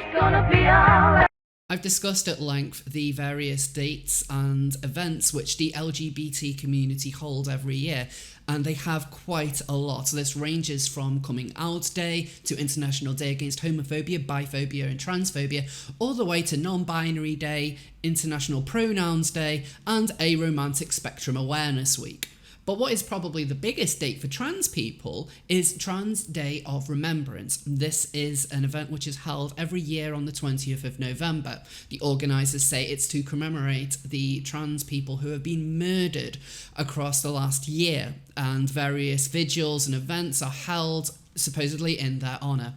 it's gonna be alright. I've discussed at length the various dates and events which the LGBT community hold every year, and they have quite a lot. So this ranges from Coming Out Day to International Day Against Homophobia, Biphobia and Transphobia, all the way to Non-Binary Day, International Pronouns Day, and a Romantic Spectrum Awareness Week. But what is probably the biggest date for trans people is Trans Day of Remembrance. This is an event which is held every year on the 20th of November. The organisers say it's to commemorate the trans people who have been murdered across the last year, and various vigils and events are held supposedly in their honour.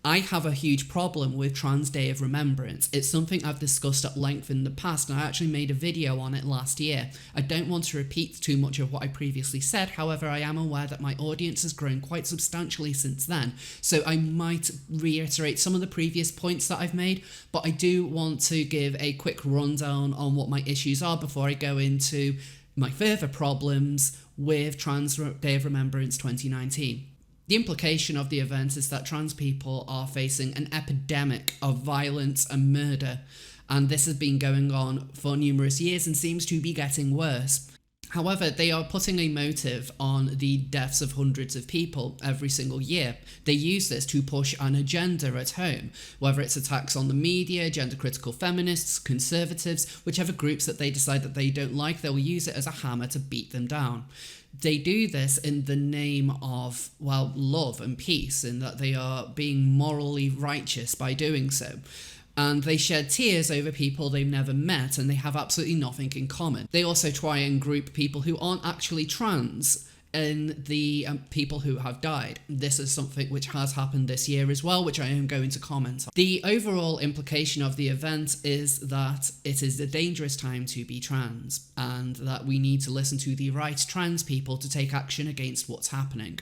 I have a huge problem with Trans Day of Remembrance. It's something I've discussed at length in the past, and I actually made a video on it last year. I don't want to repeat too much of what I previously said, however I am aware that my audience has grown quite substantially since then, so I might reiterate some of the previous points that I've made, but I do want to give a quick rundown on what my issues are before I go into my further problems with Trans Day of Remembrance 2019. The implication of the event is that trans people are facing an epidemic of violence and murder, and this has been going on for numerous years and seems to be getting worse. However, they are putting a motive on the deaths of hundreds of people every single year. They use this to push an agenda at home, whether it's attacks on the media, gender-critical feminists, conservatives, whichever groups that they decide that they don't like, they'll use it as a hammer to beat them down. They do this in the name of, well, love and peace, in that they are being morally righteous by doing so. And they shed tears over people they've never met, and they have absolutely nothing in common. They also try and group people who aren't actually trans in the people who have died. This is something which has happened this year as well, which I am going to comment on. The overall implication of the event is that it is a dangerous time to be trans, and that we need to listen to the right trans people to take action against what's happening.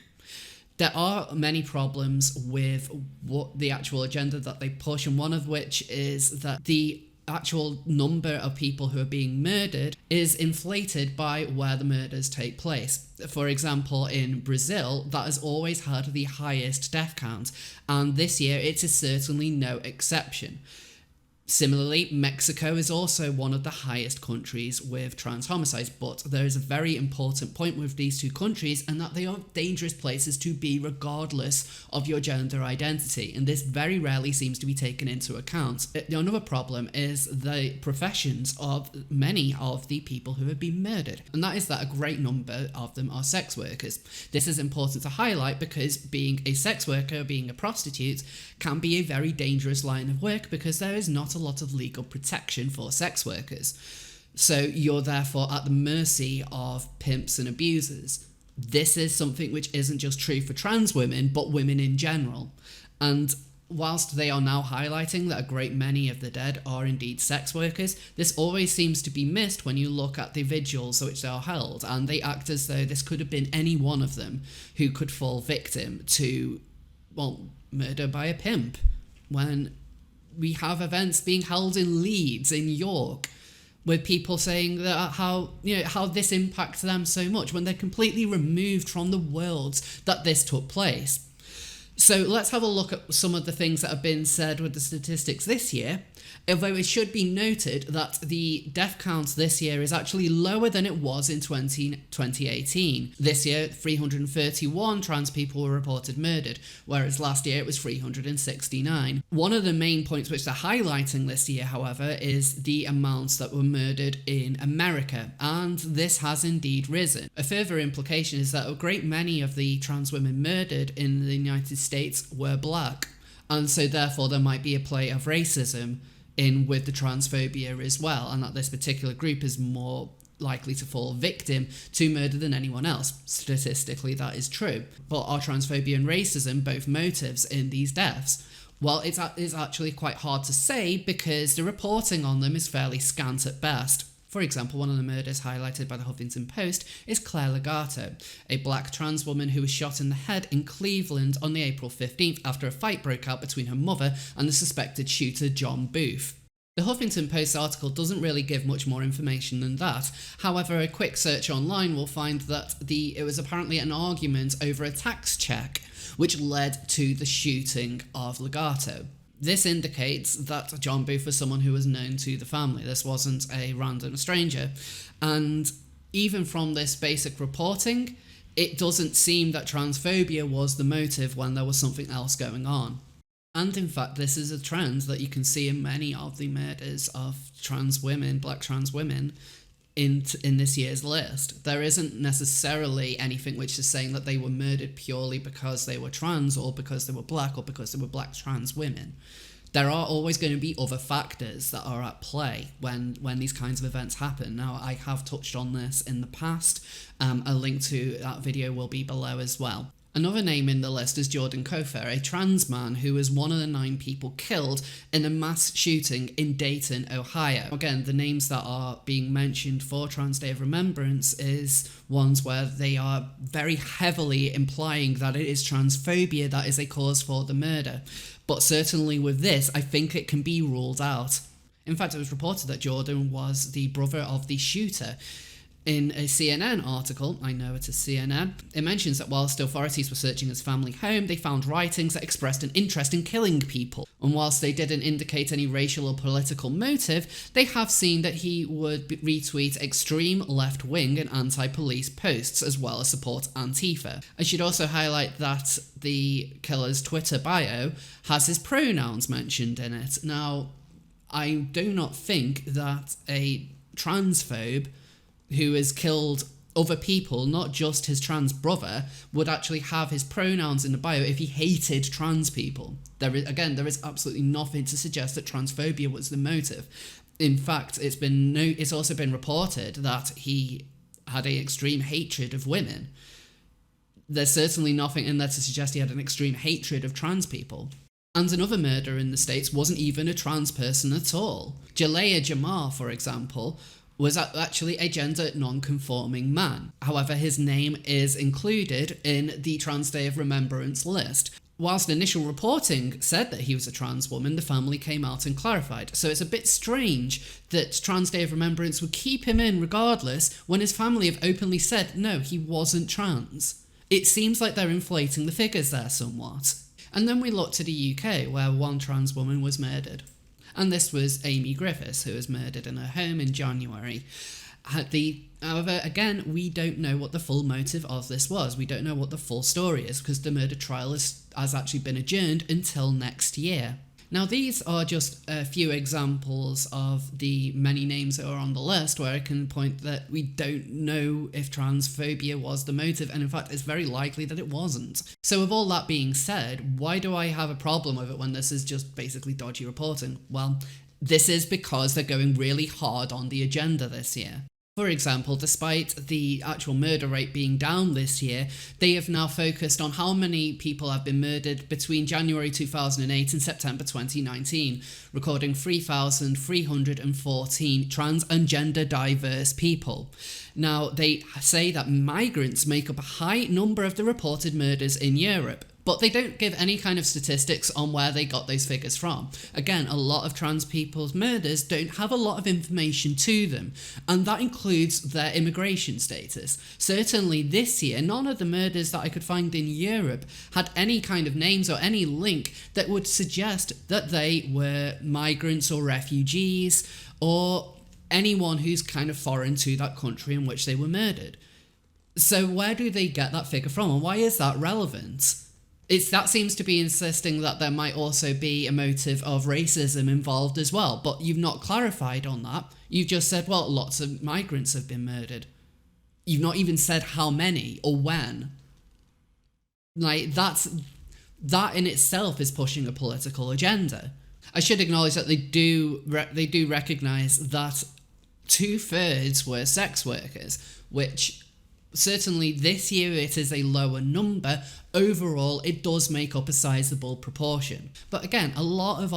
There are many problems with what the actual agenda that they push, and one of which is that the actual number of people who are being murdered is inflated by where the murders take place. For example, in Brazil, that has always had the highest death count, and this year it is certainly no exception. Similarly, Mexico is also one of the highest countries with trans homicides, but there is a very important point with these two countries, and that they are dangerous places to be regardless of your gender identity, and this very rarely seems to be taken into account. Another problem is the professions of many of the people who have been murdered, and that is that a great number of them are sex workers. This is important to highlight because being a sex worker, being a prostitute, can be a very dangerous line of work because there is not a lot of legal protection for sex workers. So you're therefore at the mercy of pimps and abusers. This is something which isn't just true for trans women, but women in general. And whilst they are now highlighting that a great many of the dead are indeed sex workers, this always seems to be missed when you look at the vigils which are held, and they act as though this could have been any one of them who could fall victim to, well, murder by a pimp, when we have events being held in Leeds, in York, with people saying that how this impacts them so much when they're completely removed from the worlds that this took place. So let's have a look at some of the things that have been said with the statistics this year, although it should be noted that the death count this year is actually lower than it was in 2018. This year, 331 trans people were reported murdered, whereas last year it was 369. One of the main points which they're highlighting this year, however, is the amounts that were murdered in America, and this has indeed risen. A further implication is that a great many of the trans women murdered in the United States were black, and so therefore there might be a play of racism in with the transphobia as well, and that this particular group is more likely to fall victim to murder than anyone else. Statistically, that is true. But are transphobia and racism both motives in these deaths? Well, it's actually quite hard to say because the reporting on them is fairly scant at best. For example, one of the murders highlighted by the Huffington Post is Claire Legato, a black trans woman who was shot in the head in Cleveland on the April 15th after a fight broke out between her mother and the suspected shooter John Booth. The Huffington Post article doesn't really give much more information than that. However, a quick search online will find that it was apparently an argument over a tax check which led to the shooting of Legato. This indicates that John Booth was someone who was known to the family. This wasn't a random stranger. And even from this basic reporting, it doesn't seem that transphobia was the motive when there was something else going on. And in fact, this is a trend that you can see in many of the murders of trans women, black trans women, in this year's list. There isn't necessarily anything which is saying that they were murdered purely because they were trans or because they were black or because they were black trans women. There are always going to be other factors that are at play when these kinds of events happen. Now, I have touched on this in the past. A link to that video will be below as well. Another name in the list is Jordan Kofer, a trans man who was one of the 9 people killed in a mass shooting in Dayton, Ohio. Again, the names that are being mentioned for Trans Day of Remembrance is ones where they are very heavily implying that it is transphobia that is a cause for the murder. But certainly with this, I think it can be ruled out. In fact, it was reported that Jordan was the brother of the shooter. In a CNN article, I know it is CNN, it mentions that whilst authorities were searching his family home, they found writings that expressed an interest in killing people. And whilst they didn't indicate any racial or political motive, they have seen that he would retweet extreme left-wing and anti-police posts, as well as support Antifa. I should also highlight that the killer's Twitter bio has his pronouns mentioned in it. Now, I do not think that a transphobe who has killed other people, not just his trans brother, would actually have his pronouns in the bio if he hated trans people. There is absolutely nothing to suggest that transphobia was the motive. In fact, it's also been reported that he had an extreme hatred of women. There's certainly nothing in there to suggest he had an extreme hatred of trans people. And another murder in the States wasn't even a trans person at all. Jalea Jamar, for example, was actually a gender non-conforming man. However, his name is included in the Trans Day of Remembrance list. Whilst initial reporting said that he was a trans woman, the family came out and clarified. So it's a bit strange that Trans Day of Remembrance would keep him in regardless when his family have openly said, no, he wasn't trans. It seems like they're inflating the figures there somewhat. And then we look to the UK, where one trans woman was murdered. And this was Amy Griffiths, who was murdered in her home in January. However, again, we don't know what the full motive of this was. We don't know what the full story is, because the murder trial has actually been adjourned until next year. Now, these are just a few examples of the many names that are on the list where I can point that we don't know if transphobia was the motive, and in fact, it's very likely that it wasn't. So with all that being said, why do I have a problem with it when this is just basically dodgy reporting? Well, this is because they're going really hard on the agenda this year. For example, despite the actual murder rate being down this year, they have now focused on how many people have been murdered between January 2008 and September 2019, recording 3,314 trans and gender diverse people. Now, they say that migrants make up a high number of the reported murders in Europe, but they don't give any kind of statistics on where they got those figures from. Again, a lot of trans people's murders don't have a lot of information to them, and that includes their immigration status. Certainly this year, none of the murders that I could find in Europe had any kind of names or any link that would suggest that they were migrants or refugees or anyone who's kind of foreign to that country in which they were murdered. So where do they get that figure from, and why is that relevant? That seems to be insisting that there might also be a motive of racism involved as well, but you've not clarified on that. You've just said, well, lots of migrants have been murdered. You've not even said how many or when. Like, that in itself is pushing a political agenda. I should acknowledge that they do recognise that 2/3 were sex workers, which certainly this year it is a lower number. Overall, it does make up a sizable proportion. But again, a lot of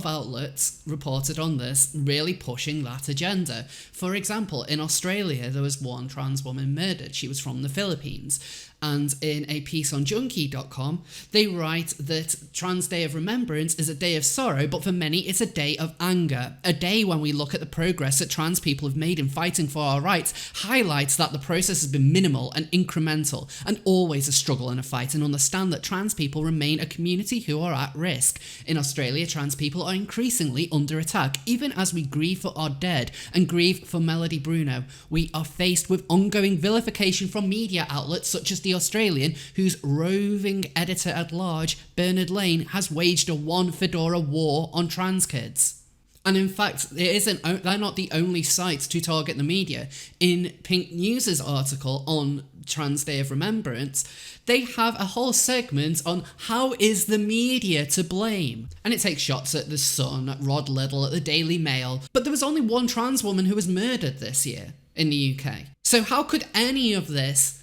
outlets reported on this, really pushing that agenda. For example, in Australia, there was one trans woman murdered. She was from the Philippines. And in a piece on junkie.com, they write that Trans Day of Remembrance is a day of sorrow, but for many it's a day of anger. A day when we look at the progress that trans people have made in fighting for our rights, highlights that the process has been minimal and incremental, and always a struggle and a fight and understand that trans people remain a community who are at risk. In Australia, trans people are increasingly under attack. Even as we grieve for our dead and grieve for Melody Bruno, we are faced with ongoing vilification from media outlets such as The Australian, whose roving editor-at-large, Bernard Lane, has waged a one fedora war on trans kids. And in fact, they're not the only sites to target the media. In Pink News' article on Trans Day of Remembrance, they have a whole segment on how is the media to blame. And it takes shots at The Sun, at Rod Liddle, at the Daily Mail. But there was only one trans woman who was murdered this year in the UK. So how could any of this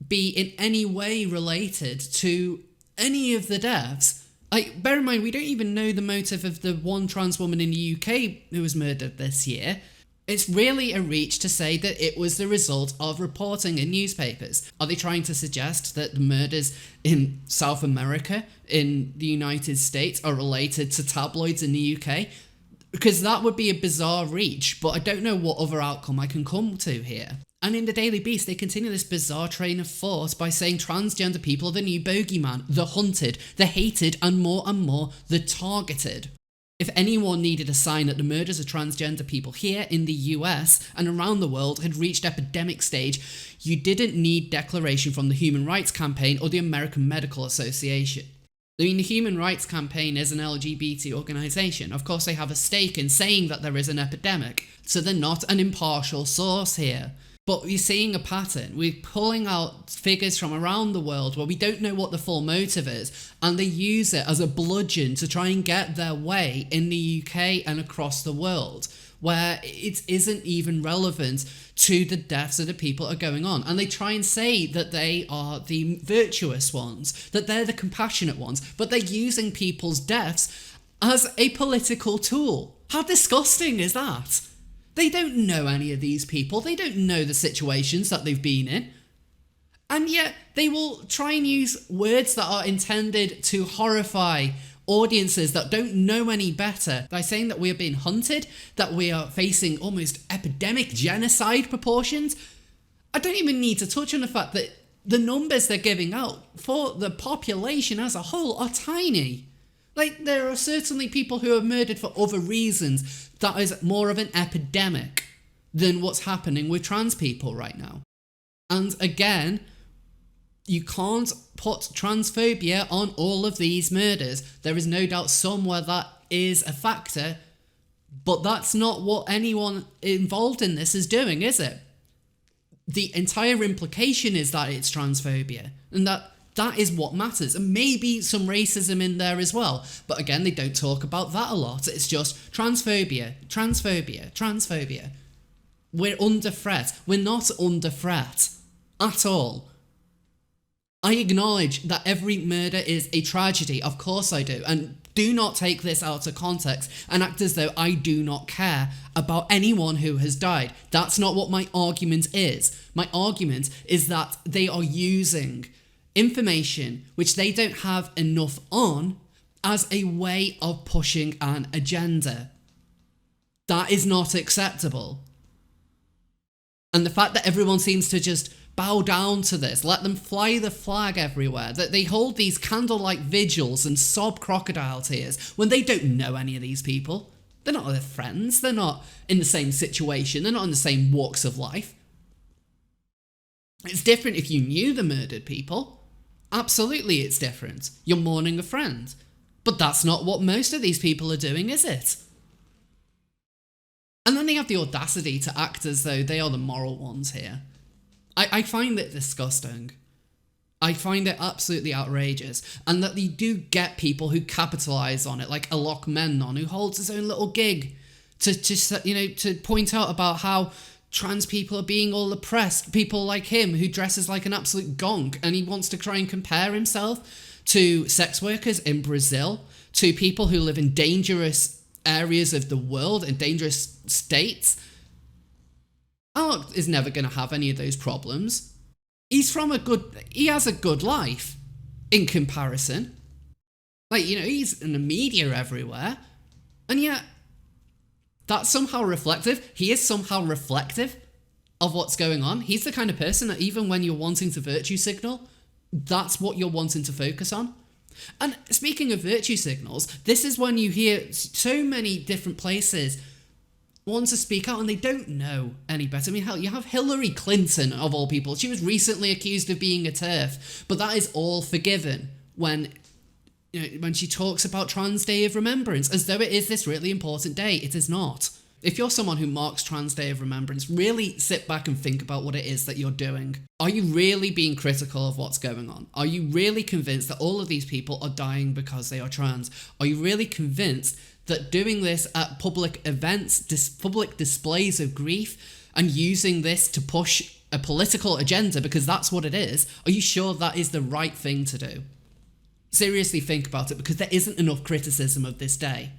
be in any way related to any of the deaths? Like, bear in mind, we don't even know the motive of the one trans woman in the UK who was murdered this year. It's really a reach to say that it was the result of reporting in newspapers. Are they trying to suggest that the murders in South America, in the United States, are related to tabloids in the UK? Because that would be a bizarre reach, but I don't know what other outcome I can come to here. And in the Daily Beast, they continue this bizarre train of thought by saying transgender people are the new bogeyman, the hunted, the hated, and more, the targeted. If anyone needed a sign that the murders of transgender people here in the US and around the world had reached epidemic stage, you didn't need declaration from the Human Rights Campaign or the American Medical Association. I mean, the Human Rights Campaign is an LGBT organisation. Of course, they have a stake in saying that there is an epidemic, so they're not an impartial source here. But we're seeing a pattern. We're pulling out figures from around the world where we don't know what the full motive is, and they use it as a bludgeon to try and get their way in the UK and across the world, where it isn't even relevant to the deaths of the people that are going on. And they try and say that they are the virtuous ones, that they're the compassionate ones, but they're using people's deaths as a political tool. How disgusting is that? They don't know any of these people. They don't know the situations that they've been in. And yet they will try and use words that are intended to horrify audiences that don't know any better by saying that we are being hunted, that we are facing almost epidemic genocide proportions. I don't even need to touch on the fact that the numbers they're giving out for the population as a whole are tiny. Like, there are certainly people who are murdered for other reasons. That is more of an epidemic than what's happening with trans people right now. And again, you can't put transphobia on all of these murders. There is no doubt somewhere that is a factor, but that's not what anyone involved in this is doing, is it? The entire implication is that it's transphobia, and that is what matters. And maybe some racism in there as well. But again, they don't talk about that a lot. It's just transphobia, transphobia, transphobia. We're under threat. We're not under threat at all. I acknowledge that every murder is a tragedy. Of course I do. And do not take this out of context and act as though I do not care about anyone who has died. That's not what my argument is. My argument is that they are using information which they don't have enough on as a way of pushing an agenda. That is not acceptable. And the fact that everyone seems to just bow down to this, let them fly the flag everywhere, that they hold these candlelight vigils and sob crocodile tears when they don't know any of these people. They're not their friends, they're not in the same situation, they're not in the same walks of life. It's different if you knew the murdered people. Absolutely it's different. You're mourning a friend. But that's not what most of these people are doing, is it? And then they have the audacity to act as though they are the moral ones here. I find it disgusting. I find it absolutely outrageous. And that they do get people who capitalise on it, like Alok Menon, who holds his own little gig to just, to point out about how trans people are being all oppressed. People like him who dresses like an absolute gonk, and he wants to try and compare himself to sex workers in Brazil, to people who live in dangerous areas of the world, in dangerous states. Alok is never going to have any of those problems. He has a good life in comparison. Like, he's in the media everywhere, and yet that's somehow reflective. He is somehow reflective of what's going on. He's the kind of person that even when you're wanting to virtue signal, that's what you're wanting to focus on. And speaking of virtue signals, this is when you hear so many different places want to speak out and they don't know any better. I mean, hell, you have Hillary Clinton, of all people. She was recently accused of being a TERF, but that is all forgiven when she talks about Trans Day of Remembrance, as though it is this really important day. It is not. If you're someone who marks Trans Day of Remembrance, really sit back and think about what it is that you're doing. Are you really being critical of what's going on? Are you really convinced that all of these people are dying because they are trans? Are you really convinced that doing this at public events, public displays of grief, and using this to push a political agenda, because that's what it is, are you sure that is the right thing to do? Seriously think about it, because there isn't enough criticism of this day.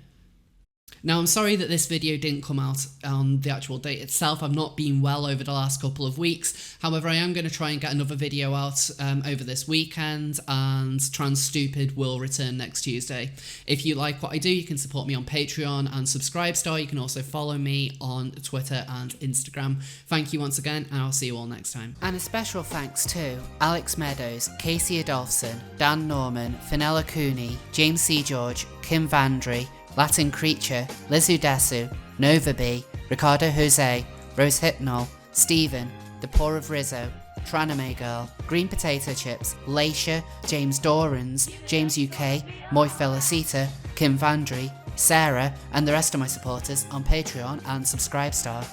Now, I'm sorry that this video didn't come out on the actual date itself. I've not been well over the last couple of weeks. However, I am going to try and get another video out over this weekend, and Trans Stupid will return next Tuesday. If you like what I do, you can support me on Patreon and Subscribestar. You can also follow me on Twitter and Instagram. Thank you once again, and I'll see you all next time. And a special thanks to Alex Meadows, Casey Adolphson, Dan Norman, Fenella Cooney, James C. George, Kim Vandry, Latin Creature, Liz Udesu, Nova B, Ricardo Jose, Rose Hypnol, Stephen, The Poor of Rizzo, Traname Girl, Green Potato Chips, Laisha, James Dorans, James UK, Moy Felicita, Kim Vandry, Sarah, and the rest of my supporters on Patreon and Subscribestar.